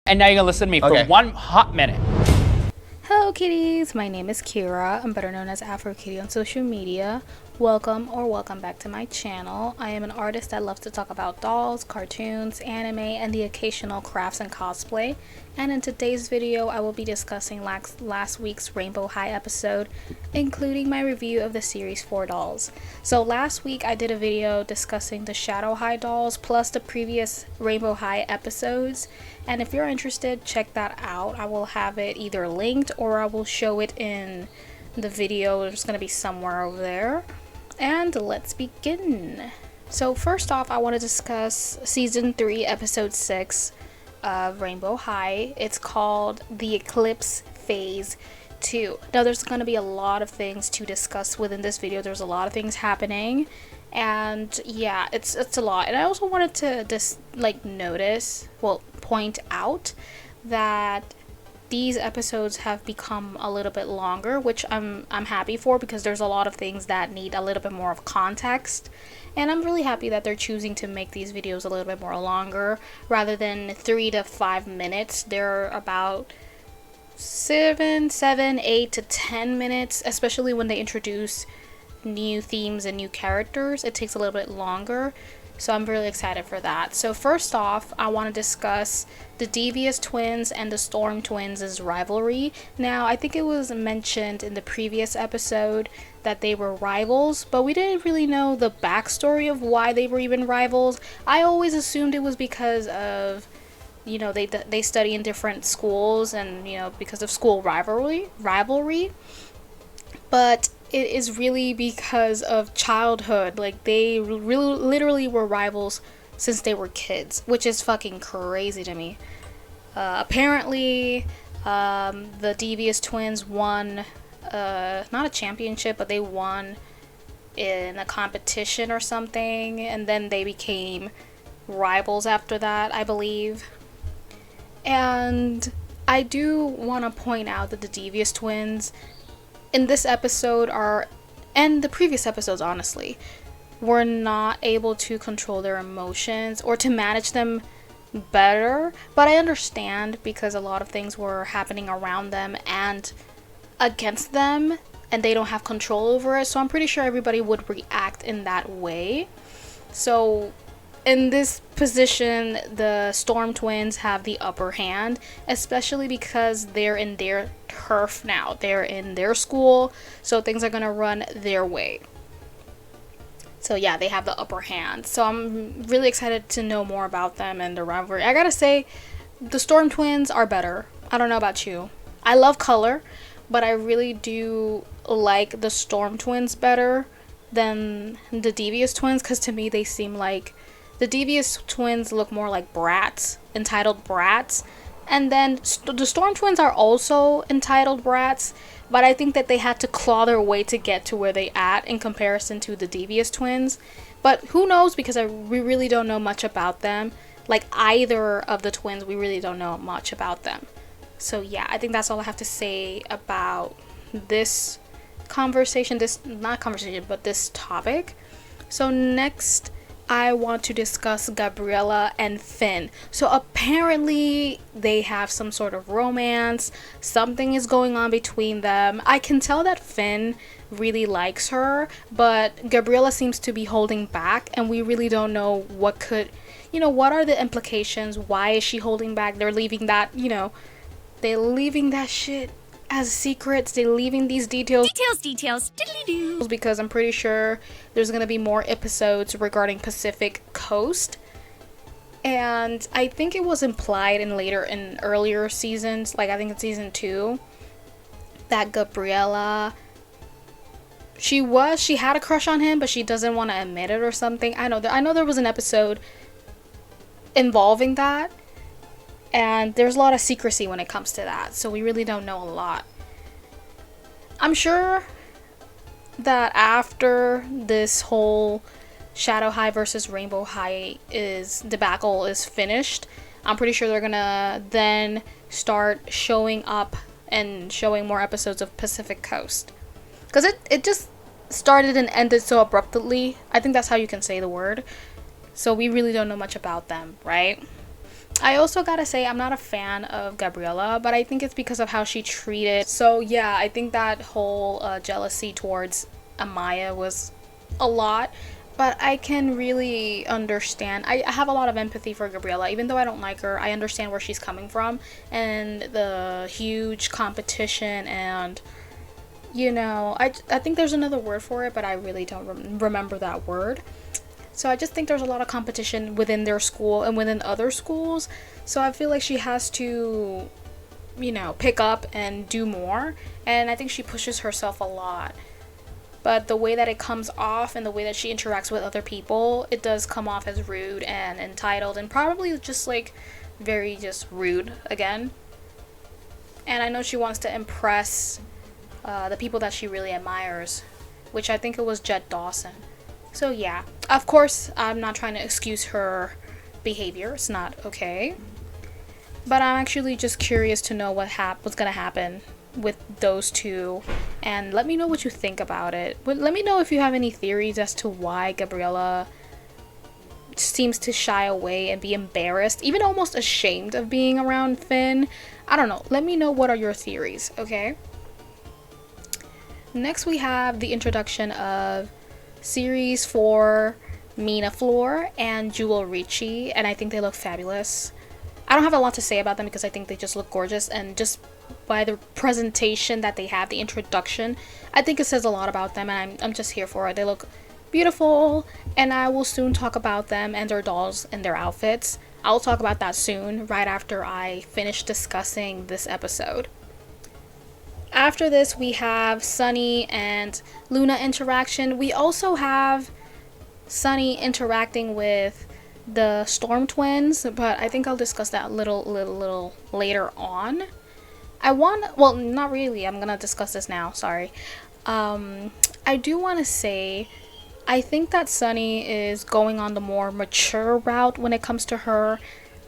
And now you're gonna listen to me for 1 hot minute. Hello kitties, my name is Kira. I'm better known as Afro Kitty on social media. Welcome back to my channel. I am an artist that loves to talk about dolls, cartoons, anime, and the occasional crafts and cosplay. And in today's video, I will be discussing last week's Rainbow High episode, including my review of the series 4 dolls. So last week I did a video discussing the Shadow High dolls plus the previous Rainbow High episodes. And if you're interested, check that out. I will have it either linked or I will show it in the video. It's going to be somewhere over there. And let's begin. So first off, I want to discuss season 3 episode 6 of Rainbow High. It's called The Eclipse Phase 2. Now there's going to be a lot of things to discuss within this video. There's a lot of things happening. And yeah, it's a lot. And I also wanted to point out that these episodes have become a little bit longer, which I'm happy for, because there's a lot of things that need a little bit more of context. And I'm really happy that they're choosing to make these videos a little bit more longer rather than 3 to 5 minutes. They're about 7, 8 to 10 minutes, especially when they introduce new themes and new characters. It takes a little bit longer, so I'm really excited for that. So first off, I want to discuss the Devious Twins and the Storm Twins' rivalry. Now, I think it was mentioned in the previous episode that they were rivals, but we didn't really know the backstory of why they were even rivals. I always assumed it was because of, you know, they study in different schools and, you know, because of school rivalry. But it is really because of childhood. Like, they really literally were rivals since they were kids, which is fucking crazy to me. Apparently, the Devious Twins won, not a championship, but they won in a competition or something, and then they became rivals after that, I believe. And I do want to point out that the Devious Twins in this episode and the previous episodes, honestly, were not able to control their emotions or to manage them better. But I understand, because a lot of things were happening around them and against them, and they don't have control over it. So I'm pretty sure everybody would react in that way. So in this position, the Storm Twins have the upper hand, especially because they're in their turf now. They're in their school, so things are gonna run their way. So yeah, they have the upper hand. So I'm really excited to know more about them and the rivalry. I gotta say, the Storm Twins are better. I don't know about you. I love color, but I really do like the Storm Twins better than the Devious Twins, because to me they seem like the Devious Twins look more like brats, entitled brats. And then the Storm Twins are also entitled brats, but I think that they had to claw their way to get to where they at in comparison to the Devious Twins. But who knows, because we really don't know much about them. Like, either of the twins, we really don't know much about them. So yeah, I think that's all I have to say about this conversation, this topic. So next, I want to discuss Gabriella and Finn. So apparently they have some sort of romance. Something is going on between them. I can tell that Finn really likes her, but Gabriella seems to be holding back, and we really don't know what are the implications? Why is she holding back? They're leaving that shit as secrets. They're leaving these details diddly-doo, because I'm pretty sure there's gonna be more episodes regarding Pacific Coast. And I think it was implied in earlier seasons, like I think in season 2, that Gabriella, she had a crush on him, but she doesn't want to admit it or something. I know there was an episode involving that. And there's a lot of secrecy when it comes to that, so we really don't know a lot. I'm sure that after this whole Shadow High versus Rainbow High debacle is finished, I'm pretty sure they're gonna then start showing up and showing more episodes of Pacific Coast. Because it just started and ended so abruptly. I think that's how you can say the word. So we really don't know much about them, right? I also gotta say, I'm not a fan of Gabriella, but I think it's because of how she treated. So yeah, I think that whole jealousy towards Amaya was a lot. But I can really understand. I have a lot of empathy for Gabriella. Even though I don't like her, I understand where she's coming from. And the huge competition and, I think there's another word for it, but I really don't remember that word. So I just think there's a lot of competition within their school and within other schools. So I feel like she has to, pick up and do more. And I think she pushes herself a lot. But the way that it comes off and the way that she interacts with other people, it does come off as rude and entitled and probably just very just rude again. And I know she wants to impress the people that she really admires, which I think it was Jed Dawson. So yeah, of course, I'm not trying to excuse her behavior. It's not okay. But I'm actually just curious to know what's going to happen with those two. And let me know what you think about it. Let me know if you have any theories as to why Gabriella seems to shy away and be embarrassed, even almost ashamed of being around Finn. I don't know. Let me know what are your theories, okay? Next we have the introduction of Series 4 Mina Floor and Jewel Richie, and I think they look fabulous. I don't have a lot to say about them because I think they just look gorgeous, and just by the presentation that they have, the introduction, I think it says a lot about them, and I'm just here for it. They look beautiful, and I will soon talk about them and their dolls and their outfits. I'll talk about that soon, right after I finish discussing this episode. After this, we have Sunny and Luna interaction. We also have Sunny interacting with the Storm twins, but I think I'll discuss that a little later on. Well, not really. I'm gonna discuss this now. Sorry. I do want to say, I think that Sunny is going on the more mature route when it comes to her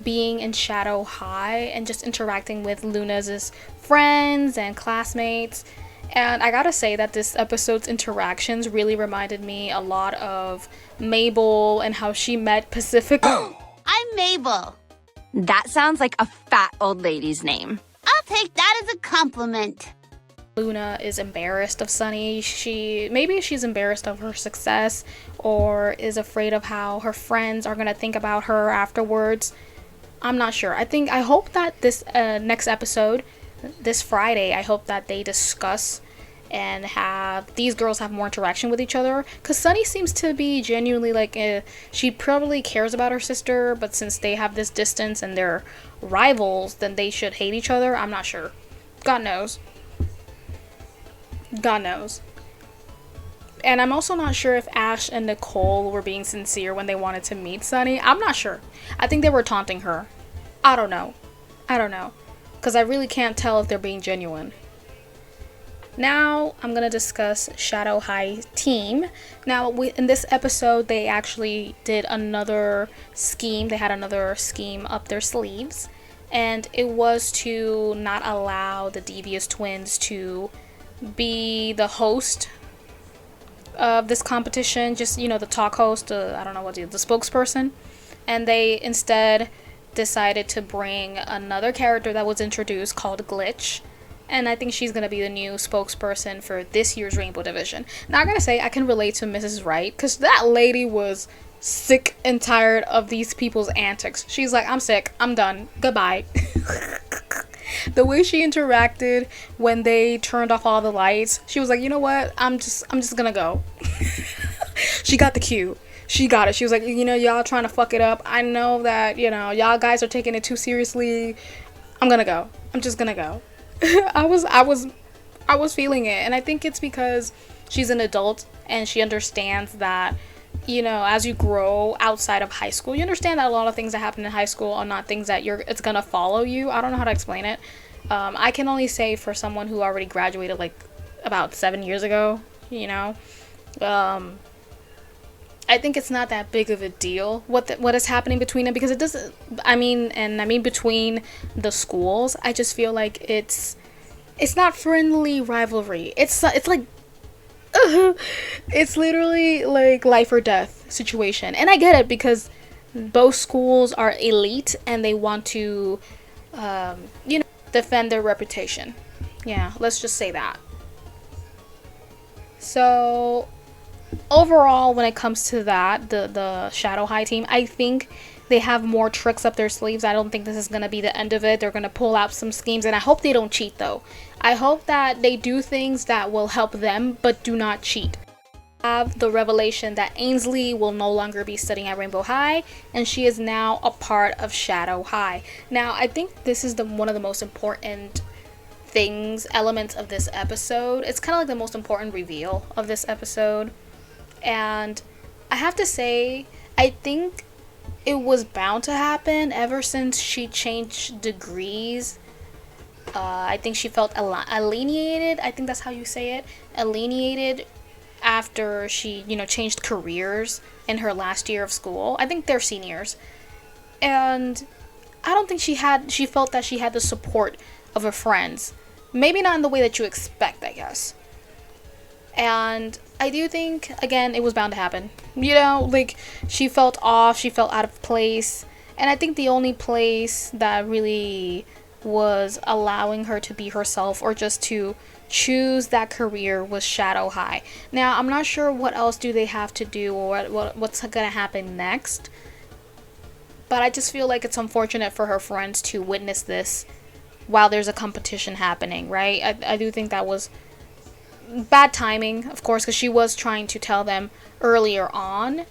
being in Shadow High and just interacting with Luna's friends and classmates. And I gotta say that this episode's interactions really reminded me a lot of Mabel and how she met Pacifica. I'm Mabel. That sounds like a fat old lady's name. I'll take that as a compliment. Luna is embarrassed of Sunny. Maybe she's embarrassed of her success or is afraid of how her friends are gonna think about her afterwards. I'm not sure. I hope that this next episode, this Friday, I hope that they discuss and have these girls have more interaction with each other, because Sunny seems to be genuinely she probably cares about her sister, but since they have this distance and they're rivals, then they should hate each other. I'm not sure. God knows. And I'm also not sure if Ash and Nicole were being sincere when they wanted to meet Sunny. I'm not sure. I think they were taunting her. I don't know. Because I really can't tell if they're being genuine. Now, I'm going to discuss Shadow High Team. Now, in this episode, they actually did another scheme. They had another scheme up their sleeves. And it was to not allow the Devious Twins to be the host of this competition. Just, the talk host, I don't know what the spokesperson. And they instead decided to bring another character that was introduced called Glitch. And I think she's going to be the new spokesperson for this year's Rainbow Division. Now, I gotta say, I can relate to Mrs. Wright, because that lady was sick and tired of these people's antics. She's like, I'm sick. I'm done. Goodbye. The way she interacted when they turned off all the lights, she was like, you know what? I'm just going to go. She got the cue. She got it. She was like, y'all trying to fuck it up. I know that, y'all guys are taking it too seriously. I'm going to go. I'm just going to go. I was feeling it, and I think it's because she's an adult and she understands that, as you grow outside of high school, you understand that a lot of things that happen in high school are not things that it's gonna follow you. I don't know how to explain it. I can only say for someone who already graduated about 7 years ago, I think it's not that big of a deal what is happening between them, because it doesn't. I mean between the schools. I just feel like it's not friendly rivalry. It's like it's literally like life or death situation, and I get it because both schools are elite and they want to, defend their reputation. Yeah, let's just say that. So overall, when it comes to that, the Shadow High team, I think they have more tricks up their sleeves. I don't think this is going to be the end of it. They're going to pull out some schemes, and I hope they don't cheat, though. I hope that they do things that will help them, but do not cheat. Have the revelation that Ainsley will no longer be studying at Rainbow High, and she is now a part of Shadow High. Now, I think this is one of the most important elements of this episode. It's kind of like the most important reveal of this episode. And I have to say, I think it was bound to happen ever since she changed degrees. I think she felt alienated. I think that's how you say it. Alienated after she, changed careers in her last year of school. I think they're seniors. And I don't think she felt that she had the support of her friends. Maybe not in the way that you expect, I guess. And I do think, again, it was bound to happen. She felt off, she felt out of place. And I think the only place that really was allowing her to be herself or just to choose that career was Shadow High. Now, I'm not sure what else do they have to do or what's going to happen next. But I just feel like it's unfortunate for her friends to witness this while there's a competition happening, right? I do think that was bad timing, of course, because she was trying to tell them earlier on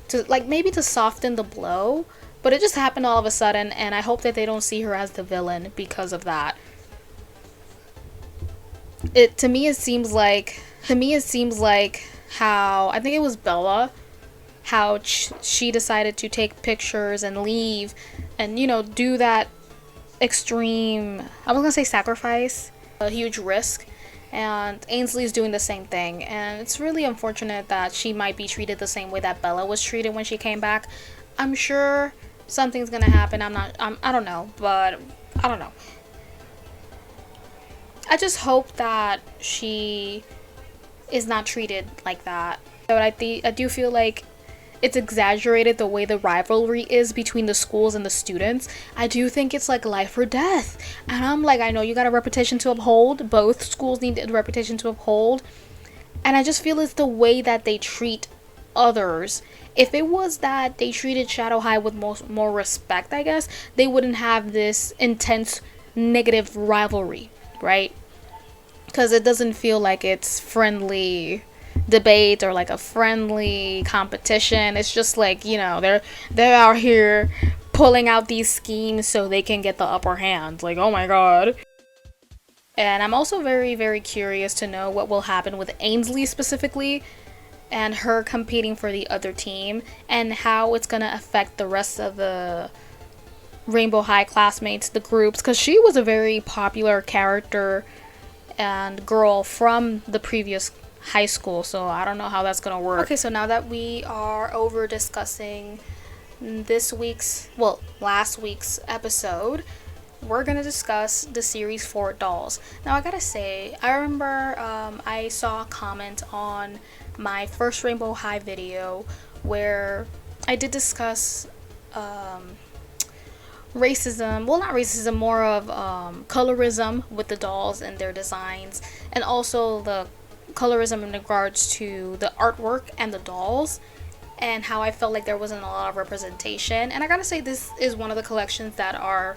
to maybe to soften the blow, but it just happened all of a sudden, and I hope that they don't see her as the villain because of that. To me it seems like how I think it was Bella, how she decided to take pictures and leave and do that extreme, I was gonna say sacrifice, a huge risk. And Ainsley's doing the same thing, and it's really unfortunate that she might be treated the same way that Bella was treated when she came back. I'm sure something's gonna happen. I don't know, but I don't know. I just hope that she is not treated like that. But I do feel like it's exaggerated the way the rivalry is between the schools and the students. I do think it's like life or death. And I'm like, I know you got a reputation to uphold. Both schools need a reputation to uphold. And I just feel it's the way that they treat others. If it was that they treated Shadow High with more respect, I guess, they wouldn't have this intense negative rivalry, right? Because it doesn't feel like it's friendly debate or like a friendly competition. It's just like, they're out here pulling out these schemes so they can get the upper hand. Like, oh my god. And I'm also very, very curious to know what will happen with Ainsley specifically and her competing for the other team and how it's gonna affect the rest of the Rainbow High classmates, the groups, because she was a very popular character and girl from the previous high school, so I don't know how that's gonna work. Okay, so now that we are over discussing last week's episode, we're gonna discuss the series for dolls. Now I gotta say, I remember I saw a comment on my first Rainbow High video where I did discuss racism, well, not racism, more of colorism with the dolls and their designs, and also the colorism in regards to the artwork and the dolls, and how I felt like there wasn't a lot of representation. And I gotta say, this is one of the collections that are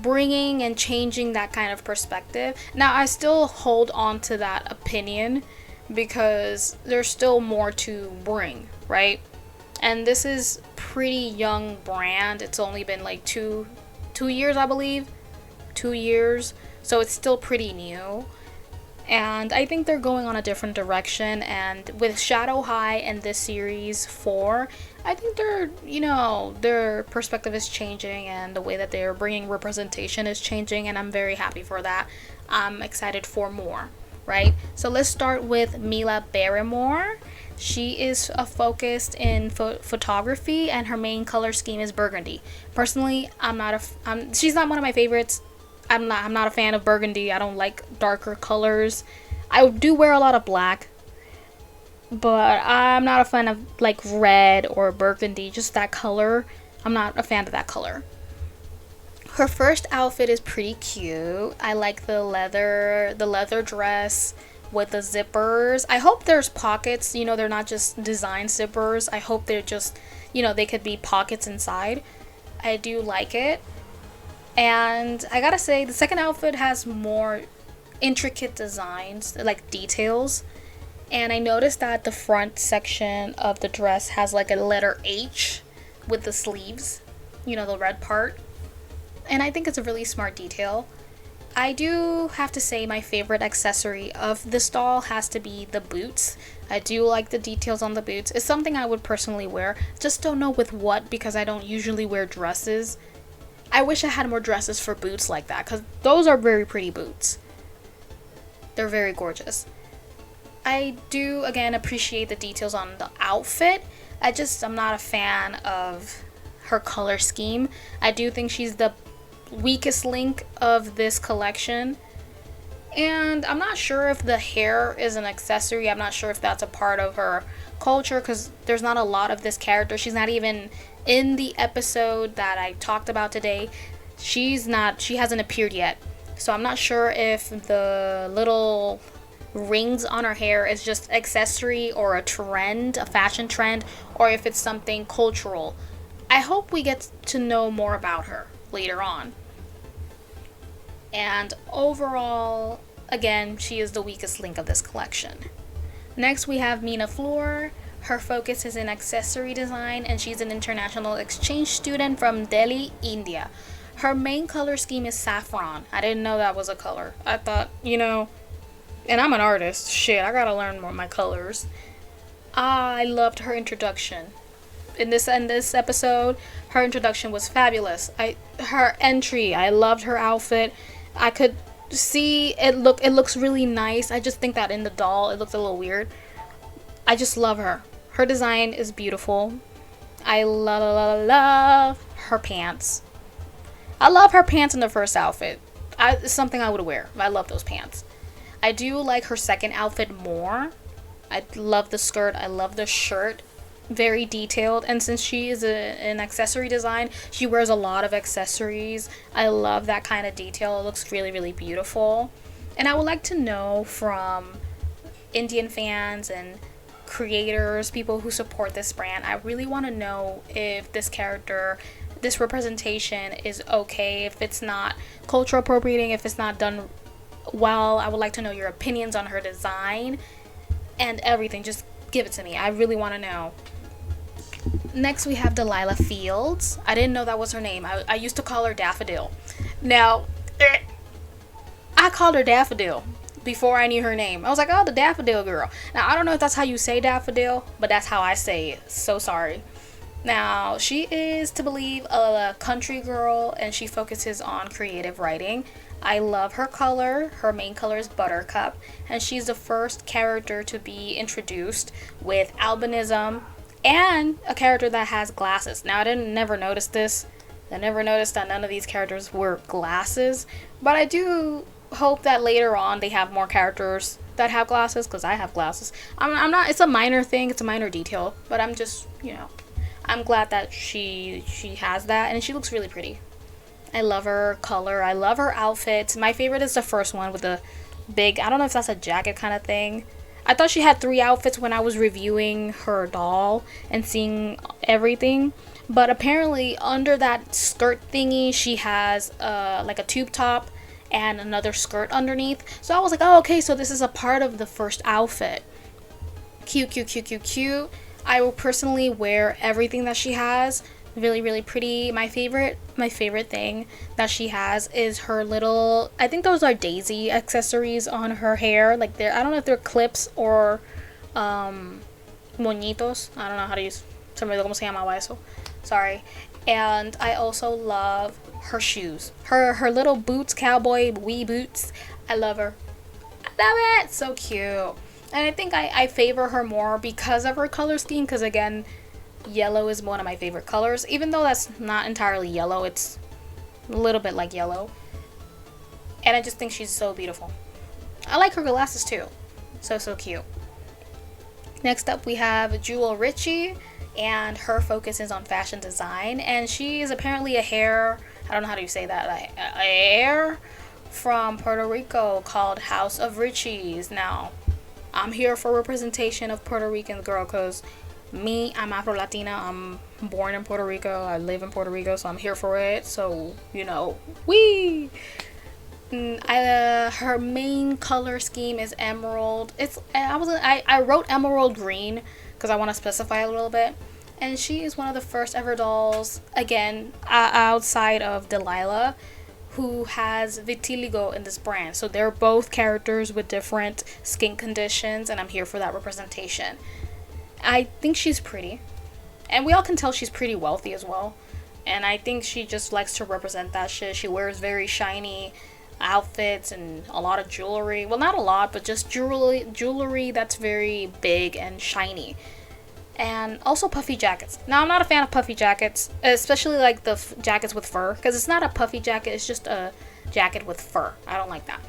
bringing and changing that kind of perspective. Now, I still hold on to that opinion because there's still more to bring, right? And this is pretty young brand. It's only been like two years, I believe. 2 years. So it's still pretty new. And I think they're going on a different direction. And with Shadow High and this series 4, I think their perspective is changing and the way that they're bringing representation is changing. And I'm very happy for that. I'm excited for more, right? So let's start with Mila Barrymore. She is focused in photography, and her main color scheme is burgundy. Personally, she's not one of my favorites. I'm not a fan of burgundy. I don't like darker colors. I do wear a lot of black, but I'm not a fan of like red or burgundy, just that color. I'm not a fan of that color. Her first outfit is pretty cute. I like the leather dress with the zippers. I hope there's pockets, you know, they're not just design zippers. I hope they're just, you know, they could be pockets inside. I do like it. And I gotta say, the second outfit has more intricate designs, like details. And I noticed that the front section of the dress has like a letter H with the sleeves, you know, the red part. And I think it's a really smart detail. I do have to say my favorite accessory of this doll has to be the boots. I do like the details on the boots. It's something I would personally wear. Just don't know with what, because I don't usually wear dresses. I wish I had more dresses for boots like that, because those are very pretty boots. They're very gorgeous. I do, again, appreciate the details on the outfit. I'm not a fan of her color scheme. I do think she's the weakest link of this collection. And I'm not sure if the hair is an accessory. I'm not sure if that's a part of her culture, because there's not a lot of this character. She's not even in the episode that I talked about today. She hasn't appeared yet. So I'm not sure if the little rings on her hair is just accessory or a trend, a fashion trend, or if it's something cultural. I hope we get to know more about her later on. And overall, again, she is the weakest link of this collection. Next, we have Mina Floor. Her focus is in accessory design, and she's an international exchange student from Delhi, India. Her main color scheme is saffron. I didn't know that was a color. I thought, you know, and I'm an artist. Shit, I gotta learn more of my colors. I loved her introduction. In this episode, her introduction was fabulous. Her entry, I loved her outfit. I could see it looks really nice. I just think that in the doll it looks a little weird. I just love her. Her design is beautiful. I love her pants. I love her pants in the first outfit. It's something I would wear. I love those pants. I do like her second outfit more. I love the skirt. I love the shirt. Very detailed, and since she is an accessory design, she wears a lot of accessories. I love that kind of detail. It looks really, really beautiful. And I would like to know from Indian fans and creators, people who support this brand, I really want to know if this character, this representation is okay, if it's not cultural appropriating, if it's not done well. I would like to know your opinions on her design and everything. Just give it to me. I really want to know. Next, we have Delilah Fields. I didn't know that was her name. I used to call her Daffodil. Now, I called her Daffodil before I knew her name. I was like, oh, the Daffodil girl. Now, I don't know if that's how you say Daffodil, but that's how I say it. So sorry. Now, she is, to believe, a country girl, and she focuses on creative writing. I love her color. Her main color is Buttercup, and she's the first character to be introduced with albinism and a character that has glasses. Now, I never noticed this. I never noticed that none of these characters wore glasses, but I do hope that later on they have more characters that have glasses, because I have glasses. I'm not, it's a minor thing, it's a minor detail, but I'm just, you know, I'm glad that she has that, and she looks really pretty. I love her color. I love her outfit. My favorite is the first one with the big, I don't know if that's a jacket kind of thing. I thought she had 3 outfits when I was reviewing her doll and seeing everything. But apparently under that skirt thingy, she has like a tube top and another skirt underneath. So I was like, oh, okay, so this is a part of the first outfit. Cute, cute, cute, cute, cute. I will personally wear everything that she has. Really, really pretty. My favorite thing that she has is her little, I think those are daisy accessories on her hair. Like they're, I don't know if they're clips or moñitos. I don't know how to use, se me olvidó cómo se llamaba eso. Sorry. And I also love her shoes. Her little boots, cowboy wee boots. I love her. I love it. So cute. And I think I favor her more because of her color scheme, because again, yellow is one of my favorite colors, even though that's not entirely yellow. It's a little bit like yellow, and I just think she's so beautiful. I like her glasses too. So cute. Next up, we have Jewel Richie, and her focus is on fashion design. And she is apparently a hair, I don't know how do you say that, like a hair from Puerto Rico called House of Richies. Now, I'm here for representation of Puerto Rican girl, because I'm Afro-Latina. I'm born in Puerto Rico. I live in Puerto Rico, so I'm here for it. So, wee! Her main color scheme is emerald. I wrote emerald green because I want to specify a little bit. And she is one of the first ever dolls, again, outside of Delilah, who has vitiligo in this brand. So they're both characters with different skin conditions, and I'm here for that representation. I think she's pretty, and we all can tell she's pretty wealthy as well, and I think she just likes to represent that shit. She wears very shiny outfits and a lot of jewelry. Well, not a lot, but just jewelry that's very big and shiny. And also puffy jackets. Now, I'm not a fan of puffy jackets, especially like the jackets with fur, because it's not a puffy jacket, it's just a jacket with fur. I don't like that.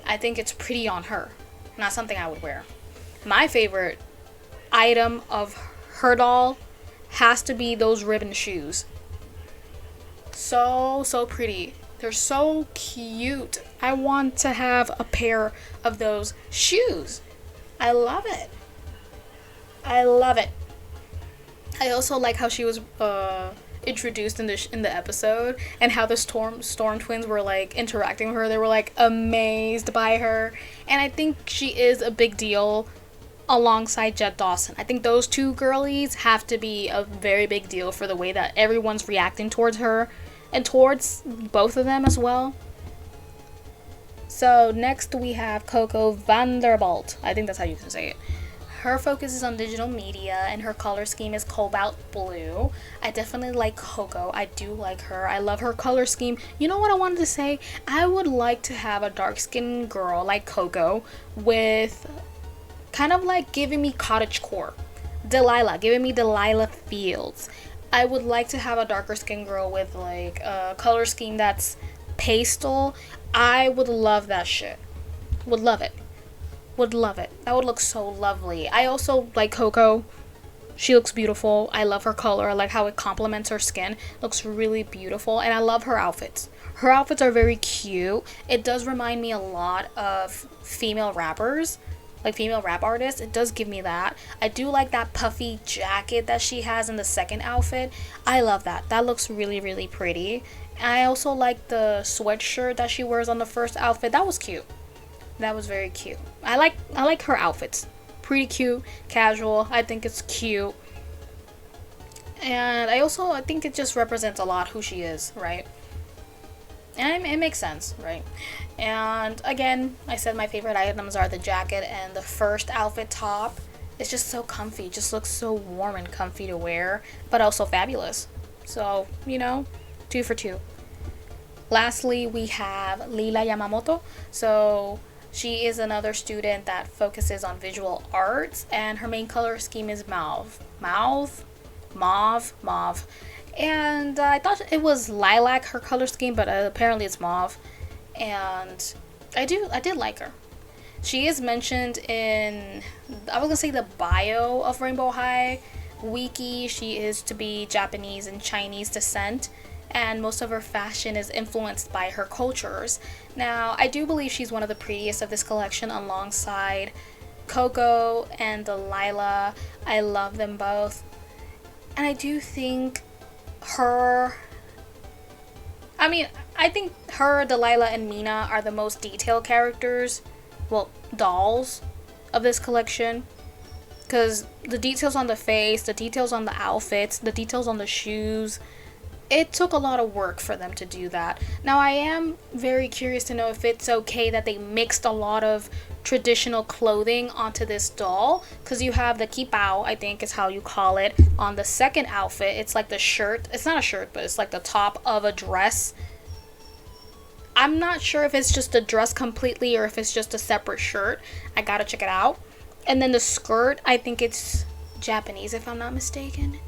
I think it's pretty on her, not something I would wear. My favorite item of her doll has to be those ribbon shoes. So pretty. They're so cute. I want to have a pair of those shoes. I love it. I love it. I also like how she was introduced in the episode, and how the Storm twins were like interacting with her. They were like amazed by her, and I think she is a big deal alongside Jet Dawson. I think those two girlies have to be a very big deal for the way that everyone's reacting towards her, and towards both of them as well. So next we have Coco Vanderbilt. I think that's how you can say it. Her focus is on digital media, and her color scheme is cobalt blue. I definitely like Coco. I do like her. I love her color scheme. You know what I wanted to say? I would like to have a dark-skinned girl like Coco with kind of like giving me cottagecore. Giving me Delilah Fields. I would like to have a darker skinned girl with like a color scheme that's pastel. I would love that shit. Would love it. That would look so lovely. I also like Coco. She looks beautiful. I love her color. I like how it complements her skin. Looks really beautiful. And I love her outfits. Her outfits are very cute. It does remind me a lot of female rappers, like female rap artists. It does give me that. I do like that puffy jacket that she has in the second outfit. I love that. That looks really, really pretty. I also like the sweatshirt that she wears on the first outfit. That was cute. That was very cute. I like her outfits. Pretty cute, casual. I think it's cute. And I think it just represents a lot who she is, right? And it makes sense, right? And again, I said my favorite items are the jacket and the first outfit top. It's just so comfy. It just looks so warm and comfy to wear, but also fabulous. So, 2 for 2. Lastly, we have Lila Yamamoto. So she is another student that focuses on visual arts, and her main color scheme is mauve. And I thought it was lilac, her color scheme, but apparently it's mauve. And I did like her. She is mentioned in, I was gonna say, the bio of Rainbow High Wiki. She is to be Japanese and Chinese descent, and most of her fashion is influenced by her cultures. Now, I do believe she's one of the prettiest of this collection alongside Coco and Delilah. I love them both. And I do think I think her, Delilah, and Mina are the most detailed characters, dolls of this collection. Because the details on the face, the details on the outfits, the details on the shoes, it took a lot of work for them to do that. Now, I am very curious to know if it's okay that they mixed a lot of traditional clothing onto this doll, because you have the kipao, I think is how you call it, on the second outfit. It's like the shirt. It's not a shirt, but it's like the top of a dress. I'm not sure if it's just a dress completely or if it's just a separate shirt. I gotta check it out. And then the skirt, I think it's Japanese if I'm not mistaken.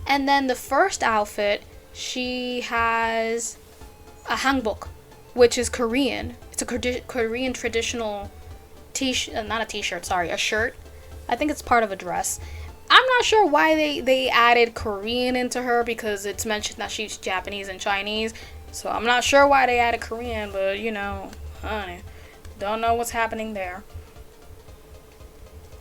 And then the first outfit, she has a hanbok, which is Korean. It's a Korean traditional a shirt. I think it's part of a dress. I'm not sure why they added Korean into her, because it's mentioned that she's Japanese and Chinese. So I'm not sure why they added Korean, but you know, honey, don't know what's happening there.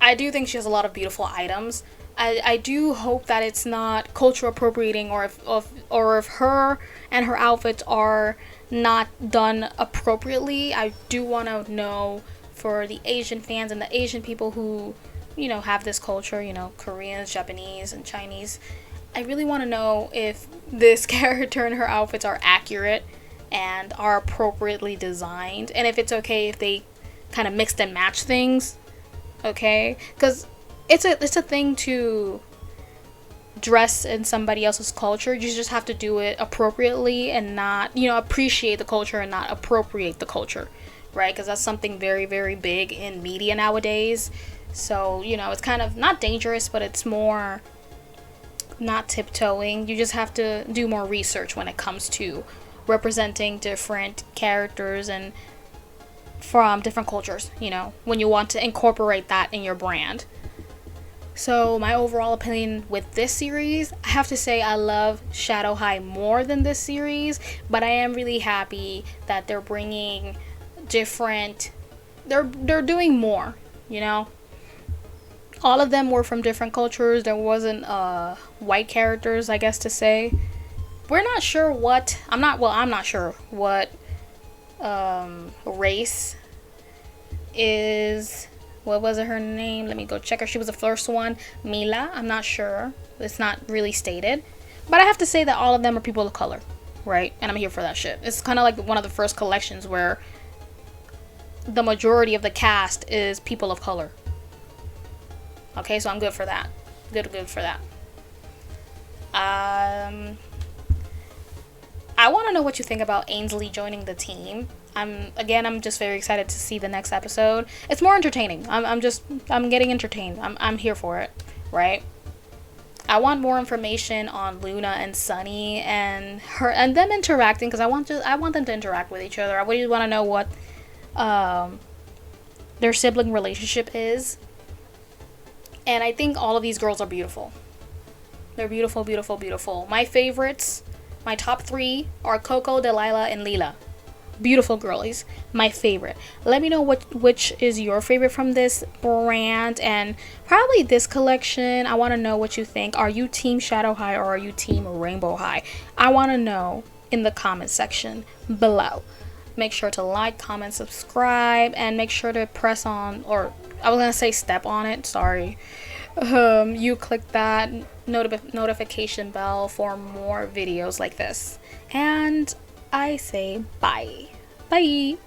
I do think she has a lot of beautiful items. I do hope that it's not culture appropriating, or if her and her outfits are not done appropriately. I do want to know, for the Asian fans and the Asian people who, you know, have this culture, you know, Koreans, Japanese, and Chinese. I really want to know if this character and her outfits are accurate and are appropriately designed, and if it's okay if they kind of mixed and match things. Okay, because it's a thing to dress in somebody else's culture. You just have to do it appropriately and not, you know, appreciate the culture and not appropriate the culture, right? Because that's something very, very big in media nowadays. So, you know, it's kind of not dangerous, but it's more not tiptoeing. You just have to do more research when it comes to representing different characters and from different cultures, you know, when you want to incorporate that in your brand. So my overall opinion with this series, I have to say I love Shadow High more than this series, but I am really happy that they're bringing different, they're doing more, you know. All of them were from different cultures. There wasn't white characters, I guess to say. We're not sure what, I'm not sure what race is. What was her name? Let me go check her. She was the first one, Mila. I'm not sure. It's not really stated. But I have to say that all of them are people of color, right? And I'm here for that shit. It's kind of like one of the first collections where the majority of the cast is people of color. Okay, so I'm good for that. Good for that. I want to know what you think about Ainsley joining the team. I'm just very excited to see the next episode. It's more entertaining. I'm getting entertained. I'm here for it, right? I want more information on Luna and Sunny and them interacting, because I want them to interact with each other. I really want to know what their sibling relationship is. And I think all of these girls are beautiful. They're beautiful, beautiful, beautiful. My favorites, my top 3 are Coco, Delilah, and Leela. Beautiful girlies. My favorite. Let me know which is your favorite from this brand and probably this collection. I want to know what you think. Are you team Shadow High or are you team Rainbow High? I want to know in the comment section below. Make sure to like, comment, subscribe, and make sure to press on, or I was gonna say step on it, sorry. You click that notification bell for more videos like this. And I say bye. Bye.